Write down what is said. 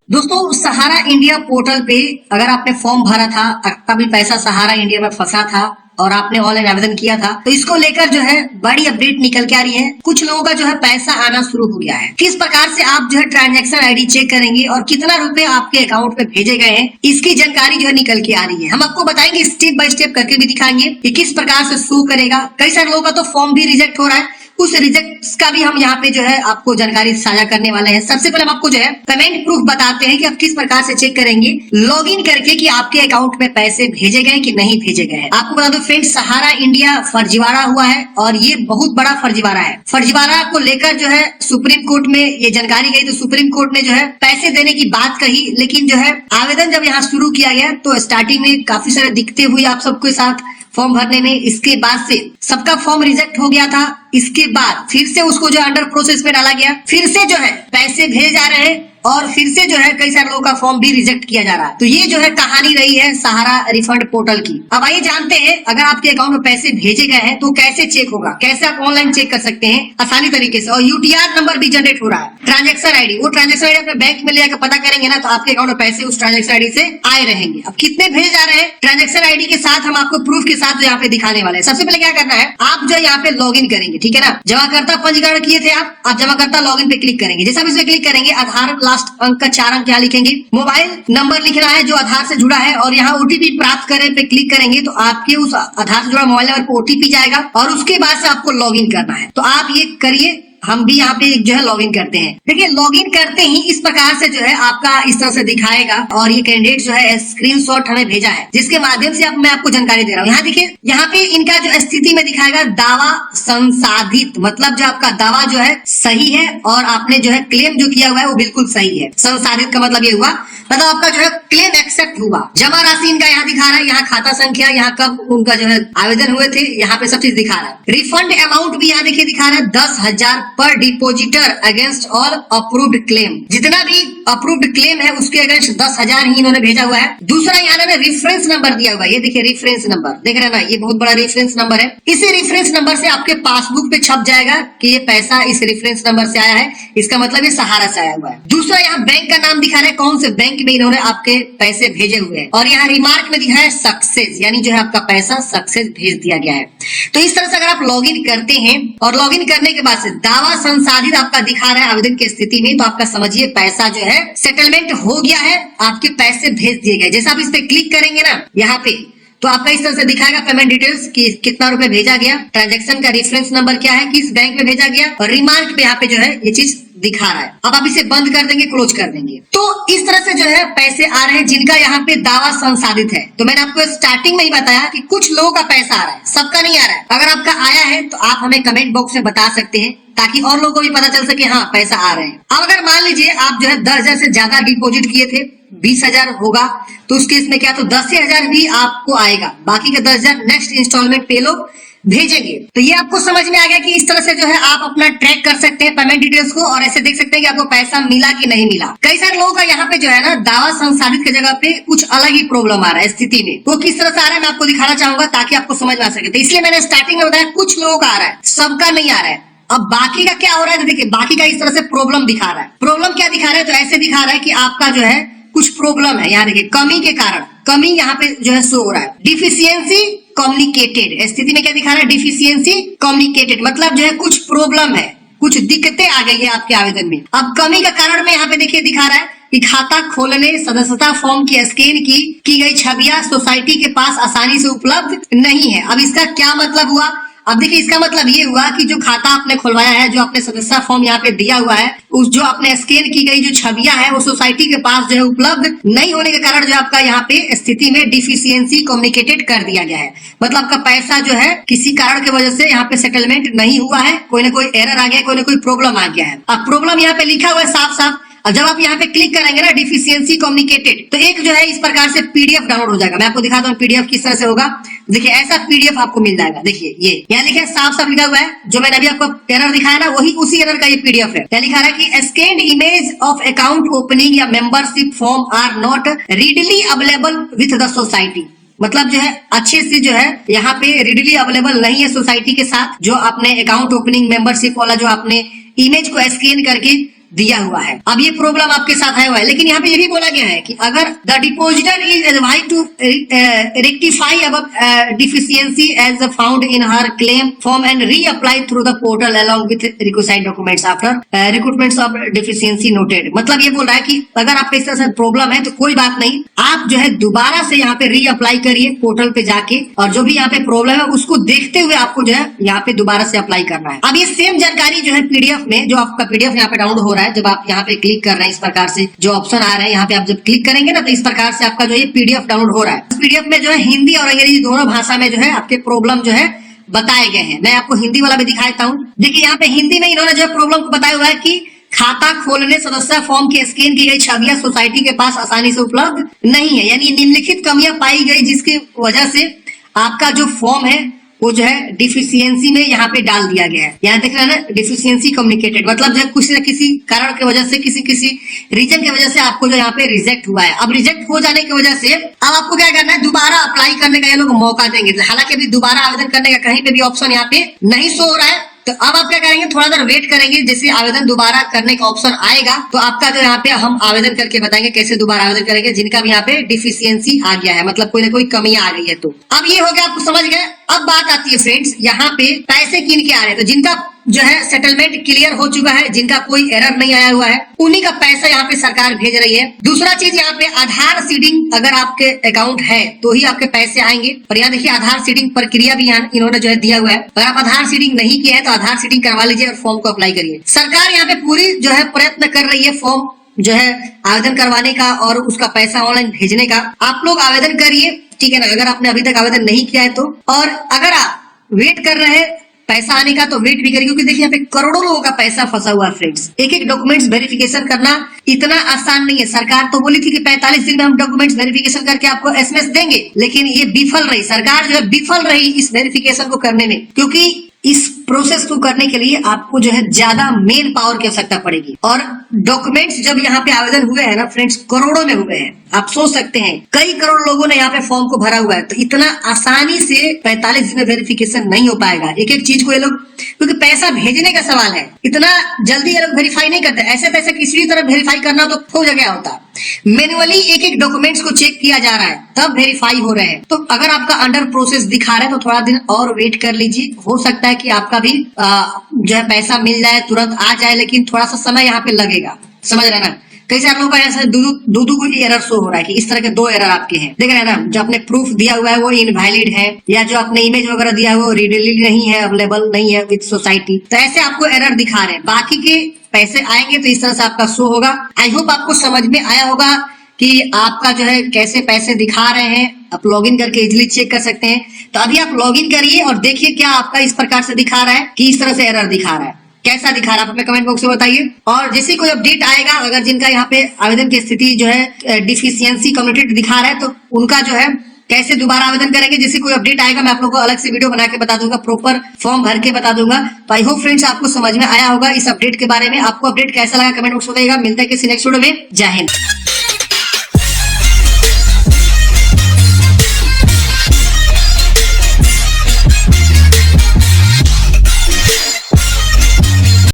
दोस्तों, सहारा India portal पे अगर आपने फॉर्म भरा था, आपका भी पैसा सहारा इंडिया में फंसा था और आपने ऑनलाइन आवेदन किया था, तो इसको लेकर जो है बड़ी अपडेट निकल के आ रही है। कुछ लोगों का जो है पैसा आना शुरू हो गया है। किस प्रकार से आप जो है ट्रांजैक्शन आईडी चेक करेंगे और कितना रुपए आपके अकाउंट में भेजे गए हैं, इसकी जानकारी जो है निकल के आ रही है। हम आपको बताएंगे, स्टेप बाय स्टेप करके भी दिखाएंगे कि किस प्रकार से शो करेगा। कई सारे लोगों का तो फॉर्म भी रिजेक्ट हो रहा है, उस रिजेक्ट का भी हम यहाँ पे जो है आपको जानकारी साझा करने वाले हैं। सबसे पहले हम आपको जो है पेमेंट प्रूफ बताते हैं कि आप किस प्रकार से चेक करेंगे लॉगिन करके कि आपके अकाउंट में पैसे भेजे गए कि नहीं भेजे गए हैं। आपको बता दो फ्रेंड्स, सहारा इंडिया फर्जीवाड़ा हुआ है और ये बहुत बड़ा फर्जीवाड़ा है। फर्जीवाड़ा को लेकर जो है सुप्रीम कोर्ट में ये जानकारी गई, तो सुप्रीम कोर्ट ने जो है पैसे देने की बात कही, लेकिन जो है आवेदन जब यहाँ शुरू किया गया तो स्टार्टिंग में काफी सारे दिक्कतें हुई आप सबके साथ फॉर्म भरने में। इसके बाद से सबका फॉर्म रिजेक्ट हो गया था। इसके बाद फिर से उसको जो अंडर प्रोसेस में डाला गया, फिर से जो है पैसे भेजे जा रहे हैं और फिर से जो है कई सारे लोगों का फॉर्म भी रिजेक्ट किया जा रहा है। तो ये जो है कहानी रही है सहारा रिफंड पोर्टल की। अब आइए जानते हैं, अगर आपके अकाउंट में पैसे भेजे गए हैं तो कैसे चेक होगा, कैसे आप ऑनलाइन चेक कर सकते हैं आसानी तरीके से। और यूटीआर नंबर भी जनरेट हो रहा है, ट्रांजेक्शन आईडी। वो ट्रांजेक्शन आईडी अपने बैंक में ले जाकर पता करेंगे ना, तो आपके अकाउंट में पैसे उस ट्रांजेक्शन आईडी से आए रहेंगे। अब कितने भेजे जा रहे हैं ट्रांजेक्शन आईडी के साथ हम आपको प्रूफ के साथ यहाँ पे दिखाने वाले हैं। सबसे पहले क्या करना है, आप जो यहाँ पे लॉग इन करेंगे, ठीक है ना। जमाकर्ता पंजीकरण किए थे आप जमाकर्ता लॉग इन पे क्लिक करेंगे। जैसे आप इसमें क्लिक करेंगे, आधार लास्ट अंक का 4 अंक क्या लिखेंगे, मोबाइल नंबर लिखना है जो आधार से जुड़ा है, और यहाँ ओटीपी प्राप्त करें पे क्लिक करेंगे तो आपके उस आधार से जुड़ा मोबाइल नंबर पर ओटीपी जाएगा और उसके बाद से आपको लॉग इन करना है। तो आप ये करिए, हम भी यहाँ पे जो है लॉगिन करते हैं। देखिए, लॉगिन करते ही इस प्रकार से जो है आपका इस तरह से दिखाएगा और ये कैंडिडेट जो है स्क्रीनशॉट हमें भेजा है, जिसके माध्यम से मैं आपको जानकारी दे रहा हूँ। यहाँ देखिए, यहाँ पे इनका जो स्थिति में दिखाएगा दावा संसाधित, मतलब जो आपका दावा जो है सही है और आपने जो है क्लेम जो किया हुआ है वो बिल्कुल सही है। संसाधित का मतलब ये हुआ, मतलब आपका जो है क्लेम एक्सेप्ट हुआ। जमा राशि इनका यहाँ दिखा रहा है, यहाँ खाता संख्या, यहाँ कब उनका जो है आवेदन हुए थे, यहाँ पे सब चीज दिखा रहा है। रिफंड अमाउंट भी यहाँ देखिए दिखा रहा है 10,000 पर depositor against all approved claim. जितना भी अप्रूव्ड क्लेम है उसके अगेंस्ट 10,000 ही इन्होंने भेजा हुआ है। दूसरा यहाँ ने रेफरेंस नंबर दिया हुआ है, ये देखिए रेफरेंस नंबर देख रहे हैं ना, ये बहुत बड़ा रेफरेंस नंबर है। इसी रेफरेंस नंबर से आपके पासबुक पे छप जाएगा कि ये पैसा इस रेफरेंस नंबर से आया है, इसका मतलब ये सहारा से आया हुआ है। दूसरा यहाँ बैंक का नाम दिखा रहा है, कौन से बैंक में इन्होंने आपके पैसे भेजे हुए हैं, और यहाँ रिमार्क में दिखा है सक्सेस, यानी जो है आपका पैसा सक्सेस भेज दिया गया है। तो इस तरह से अगर आप लॉगिन करते हैं और लॉगिन करने के बाद से दावा संसाधित आपका दिखा रहा है आवेदन की स्थिति में, तो आपका समझिए पैसा जो है सेटलमेंट हो गया है, आपके पैसे भेज दिए गए। जैसे आप इस पे क्लिक करेंगे ना यहाँ पे, तो आपका इस तरह से दिखाएगा पेमेंट डिटेल्स कि कितना रुपए भेजा गया, ट्रांजैक्शन का रेफरेंस नंबर क्या है, किस बैंक में भेजा गया, और रिमार्क पे यहाँ पे जो है ये चीज दिखा रहा है। अब आप इसे बंद कर देंगे, क्लोज कर देंगे। तो इस तरह से जो है पैसे आ रहे हैं जिनका यहाँ पे दावा संसाधित है। तो मैंने आपको स्टार्टिंग में ही बताया कि कुछ लोगों का पैसा आ रहा है, सबका नहीं आ रहा है। अगर आपका आया है तो आप हमें कमेंट बॉक्स में बता सकते हैं, ताकि और लोगों को भी पता चल सके हाँ पैसा आ रहे हैं। अब अगर मान लीजिए आप जो है 10,000 से ज्यादा डिपोजिट किए थे, 20,000 होगा, तो उस केस में क्या, तो 10,000 भी आपको आएगा, बाकी का 10,000 नेक्स्ट इंस्टॉलमेंट पे लोग भेजेंगे। तो ये आपको समझ में आ गया कि इस तरह से जो है आप अपना ट्रैक कर सकते हैं पेमेंट डिटेल्स को, और ऐसे देख सकते हैं कि आपको पैसा मिला कि नहीं मिला। कई सारे लोगों का यहाँ पे जो है ना दावा संसाधित की जगह पे कुछ अलग ही प्रॉब्लम आ रहा है स्थिति में। वो किस तरह से आ रहा है मैं आपको दिखाना चाहूंगा ताकि आपको समझ में आ सके। तो इसलिए मैंने स्टार्टिंग में बताया कुछ लोगों का आ रहा है, सबका नहीं आ रहा है। अब बाकी का क्या हो रहा है, तो देखिए बाकी का इस तरह से प्रॉब्लम दिखा रहा है। प्रॉब्लम क्या दिखा रहा है, तो ऐसे दिखा रहा है कि आपका जो है कुछ प्रॉब्लम है। यहाँ देखिए कमी के कारण, कमी यहाँ पे जो है शो हो रहा है, डिफिशियंसी कम्युनिकेटेड। स्थिति में क्या दिखा रहा है, डिफिशियंसी कम्युनिकेटेड, मतलब जो है कुछ प्रॉब्लम है, कुछ दिक्कतें आ गई है आपके आवेदन में। अब कमी का कारण में यहाँ पे देखिए दिखा रहा है कि खाता खोलने सदस्यता फॉर्म की स्कैन की गई छवियां सोसाइटी के पास आसानी से उपलब्ध नहीं है। अब इसका क्या मतलब हुआ, अब देखिए इसका मतलब ये हुआ कि जो खाता आपने खुलवाया है, जो आपने सदस्यता फॉर्म यहाँ पे दिया हुआ है, उस जो आपने स्कैन की गई जो छवियां है वो सोसाइटी के पास जो है उपलब्ध नहीं होने के कारण जो आपका यहाँ पे स्थिति में डिफिशियंसी कम्युनिकेटेड कर दिया गया है। मतलब आपका पैसा जो है किसी कारण की वजह से यहाँ पे सेटलमेंट नहीं हुआ है, कोई ना कोई एरर आ गया, कोई ना कोई प्रॉब्लम आ गया है। अब प्रॉब्लम यहाँ पे लिखा हुआ है साफ साफ। और जब आप यहाँ पे क्लिक करेंगे ना डिफिशियंसी कम्युनिकेटेड, तो एक जो है इस प्रकार से पीडीएफ डाउनलोड हो जाएगा। मैं आपको दिखाता हूँ पीडीएफ किस तरह से होगा। देखिए ऐसा पीडीएफ आपको मिल जाएगा। देखिए ये यहाँ लिखा साफ साफ लिखा हुआ है, जो मैंने अभी आपको एरर दिखाया ना वही उसी एरर का ये पीडीएफ है। क्या लिखा रहा है कि scanned image of account opening या membership form are not readily available with the society. मतलब जो है अच्छे से जो है यहाँ पे रीडली अवेलेबल नहीं है सोसाइटी के साथ, जो आपने अकाउंट ओपनिंग मेंबरशिप वाला जो आपने इमेज को स्कैन करके दिया हुआ है। अब ये प्रॉब्लम आपके साथ आया हुआ है, लेकिन यहाँ पे ये भी बोला गया है कि अगर the depositor is advised to rectify अब deficiency as found in her claim form and reapply through the portal along with requisite documents after recruitments of deficiency noted. मतलब ये बोल रहा है कि अगर आपको इस तरह से प्रॉब्लम है तो कोई बात नहीं, आप जो है दोबारा से यहाँ पे रीअप्लाई करिए पोर्टल पे जाके, और जो भी यहाँ पे प्रॉब्लम है उसको देखते हुए आपको जो है यहाँ पे दोबारा से अप्लाई करना है। अब ये सेम जानकारी जो है पीडीएफ में, जो आपका पीडीएफ यहाँ पे डाउनलोड हो रहा है, जब आप यहाँ पे क्लिक कर रहे हैं इस प्रकार से जो ऑप्शन आ रहे हैं यहाँ पे, आप जब क्लिक करेंगे ना तो इस प्रकार से आपका जो ये पीडीएफ डाउनलोड हो रहा है। इस पीडीएफ में जो है हिंदी और अंग्रेजी दोनों भाषा में जो है आपके प्रॉब्लम जो है बताए गए हैं। मैं आपको हिंदी वाला भी दिखा देता हूँ। देखिए यहाँ पे हिंदी में इन्होंने जो प्रॉब्लम को बताया हुआ है कि खाता खोलने सदस्य फॉर्म की स्कैन की गई छवियां सोसाइटी के पास आसानी से उपलब्ध नहीं है, यानी निम्नलिखित कमियां पाई गई जिसकी वजह से आपका जो फॉर्म है वो जो है डिफिशियंसी में यहाँ पे डाल दिया गया है। यहाँ देख रहे हैं ना, डिफिशियंसी कम्युनिकेटेड, मतलब जो कुछ न किसी कारण की वजह से, किसी रीजन की वजह से आपको जो यहाँ पे रिजेक्ट हुआ है। अब रिजेक्ट हो जाने की वजह से अब आपको क्या करना है, दोबारा अप्लाई करने का ये लोग मौका देंगे। हालांकि अभी दोबारा आवेदन करने का कहीं पे भी ऑप्शन यहाँ पे नहीं शो हो रहा है, तो अब आप क्या करेंगे, थोड़ा देर वेट करेंगे, जैसे आवेदन दोबारा करने का ऑप्शन आएगा तो आपका जो यहाँ पे हम आवेदन करके बताएंगे कैसे दोबारा आवेदन करेंगे, जिनका भी यहाँ पे डिफिशियंसी आ गया है, मतलब कोई ना कोई कमियां आ गई है। तो अब ये हो गया, आपको समझ गए। अब बात आती है फ्रेंड्स, यहाँ पे पैसे किन के आ रहे हैं, तो जिनका जो है सेटलमेंट क्लियर हो चुका है, जिनका कोई एरर नहीं आया हुआ है, उन्हीं का पैसा यहाँ पे सरकार भेज रही है। दूसरा चीज यहाँ पे आधार सीडिंग अगर आपके अकाउंट है तो ही आपके पैसे आएंगे। और यहाँ देखिए आधार सीडिंग प्रक्रिया भी यहाँ इन्होंने जो है दिया हुआ है। अगर आप आधार सीडिंग नहीं किया है तो आधार सीडिंग करवा लीजिए और फॉर्म को अप्लाई करिए। सरकार यहाँ पे पूरी जो है प्रयत्न कर रही है फॉर्म जो है आवेदन करवाने का और उसका पैसा ऑनलाइन भेजने का। आप लोग आवेदन करिए, ठीक है ना, अगर आपने अभी तक आवेदन नहीं किया है तो। और अगर आप वेट कर रहे हैं पैसा आने का तो वेट भी करिए, क्योंकि देखिए यहाँ पे करोड़ों लोगों का पैसा फंसा हुआ है फ्रेंड्स। एक एक डॉक्यूमेंट्स वेरिफिकेशन करना इतना आसान नहीं है। सरकार तो बोली थी कि 45 दिन में हम डॉक्यूमेंट्स वेरिफिकेशन करके आपको एसएमएस देंगे, लेकिन ये विफल रही, सरकार जो है विफल रही इस वेरिफिकेशन को करने में, क्योंकि इस प्रोसेस को करने के लिए आपको जो है ज्यादा मेन पावर की आवश्यकता पड़ेगी। और डॉक्यूमेंट्स जब यहाँ पे आवेदन हुए हैं ना फ्रेंड्स, करोड़ों में हुए हैं। आप सोच सकते हैं कई करोड़ लोगों ने यहाँ पे फॉर्म को भरा हुआ है, तो इतना आसानी से 45 दिन में वेरिफिकेशन नहीं हो पाएगा। एक एक चीज को ये लोग, क्योंकि पैसा भेजने का सवाल है, इतना जल्दी ये लोग वेरीफाई नहीं करते। ऐसे पैसे किसी भी तरह वेरीफाई करना तो हो गया होता, मैन्युअली एक एक डॉक्यूमेंट्स को चेक किया जा रहा है तब वेरीफाई हो रहे हैं। तो अगर आपका अंडर प्रोसेस दिखा रहा है तो थोड़ा दिन और वेट कर लीजिए, हो सकता है कि आपका भी जो है पैसा मिल जाए, तुरंत आ जाए, लेकिन थोड़ा सा समय यहाँ पे लगेगा। समझ रहे ना, कई सारे लोगों का ऐसा दो को एरर शो हो रहा है कि इस तरह के 2 एरर आपके हैं। देख रहे हैं ना, जो आपने प्रूफ दिया हुआ है वो इनवैलिड है, या जो आपने इमेज वगैरह दिया हुआ है वो रीडेबल नहीं है, अवेलेबल नहीं है विद सोसाइटी, तो ऐसे आपको एरर दिखा रहे हैं। बाकी के पैसे आएंगे तो इस तरह से आपका शो होगा। आई होप आपको समझ में आया होगा कि आपका जो है कैसे पैसे दिखा रहे हैं। आप लॉगिन करके इजीली चेक कर सकते हैं। तो अभी आप लॉगिन करिए और देखिए क्या आपका इस प्रकार से दिखा रहा है कि इस तरह से एरर दिखा रहा है, कैसा दिखा रहा है, आप हमें कमेंट बॉक्स में बताइए। और जैसे कोई अपडेट आएगा, अगर जिनका यहाँ पे आवेदन की स्थिति जो है डिफिशियंसी कम्युनिकेटेड दिखा रहा है, तो उनका जो है कैसे दोबारा आवेदन करेंगे, जैसे कोई अपडेट आएगा मैं आप लोगों को अलग से वीडियो बना के बता दूंगा, प्रॉपर फॉर्म भर के बता दूंगा। तो आई होप फ्रेंड्स आपको समझ में आया होगा इस अपडेट के बारे में। आपको अपडेट कैसा लगा कमेंट बॉक्स में बताइएगा। मिलता है किसी नेक्स्ट वीडियो में। जय हिंद।